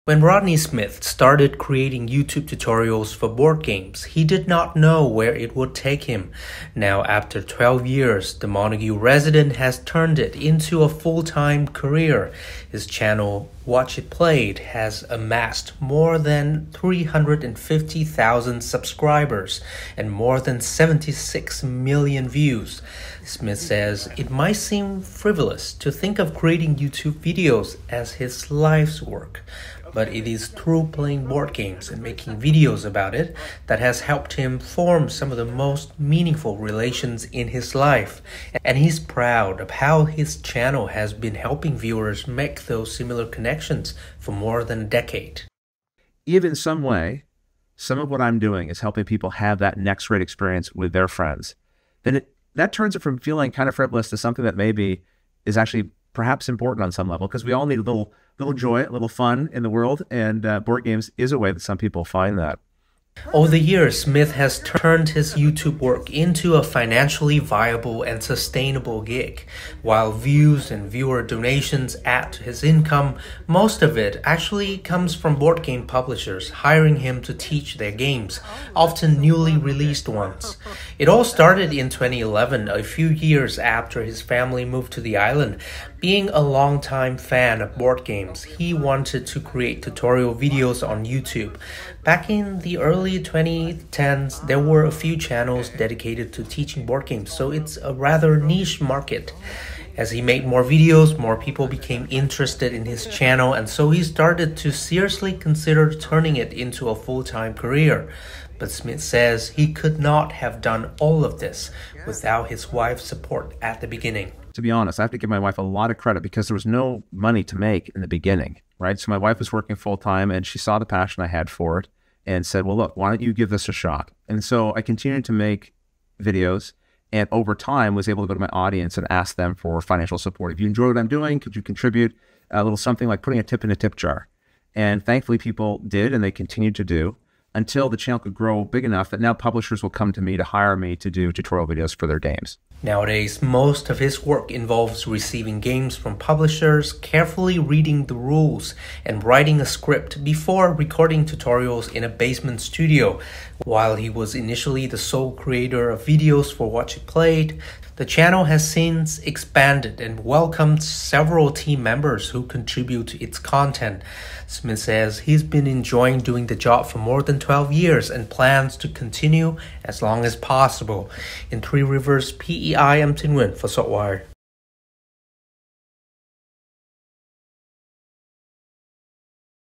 When Rodney Smith started creating YouTube tutorials for board games, he did not know where it would take him. Now, after 12 years, the Montague resident has turned it into a full-time career. His channel, Watch It Played, has amassed more than 350,000 subscribers and more than 76 million views. Smith says it might seem frivolous to think of creating YouTube videos as his life's work, but it is through playing board games and making videos about it that has helped him form some of the most meaningful relations in his life. And he's proud of how his channel has been helping viewers make those similar connections for more than a decade. If in some way, some of what I'm doing is helping people have that next great experience with their friends, then that turns it from feeling kind of frivolous to something that maybe is actually perhaps important on some level, because we all need a little joy, a little fun in the world, and board games is a way that some people find that. Over the years, Smith has turned his YouTube work into a financially viable and sustainable gig. While views and viewer donations add to his income, most of it actually comes from board game publishers hiring him to teach their games, often newly released ones. It all started in 2011, a few years after his family moved to the island. Being a longtime fan of board games, he wanted to create tutorial videos on YouTube. Back in the early 2010s, there were a few channels dedicated to teaching board games, so it's a rather niche market. As he made more videos, more people became interested in his channel, and so he started to seriously consider turning it into a full-time career. But Smith says he could not have done all of this without his wife's support at the beginning. To be honest, I have to give my wife a lot of credit because there was no money to make in the beginning, right? So my wife was working full-time and she saw the passion I had for it and said, well, look, why don't you give this a shot? And so I continued to make videos, and over time was able to go to my audience and ask them for financial support. If you enjoy what I'm doing, could you contribute a little something like putting a tip in a tip jar? And thankfully people did, and they continued to do, until the channel could grow big enough that now publishers will come to me to hire me to do tutorial videos for their games. Nowadays, most of his work involves receiving games from publishers, carefully reading the rules, and writing a script before recording tutorials in a basement studio. While he was initially the sole creator of videos for Watch It Played, the channel has since expanded and welcomed several team members who contribute to its content. Smith says he's been enjoying doing the job for more than 12 years and plans to continue as long as possible. In Three Rivers, P.E.I. I'm Nguyen for SaltWire.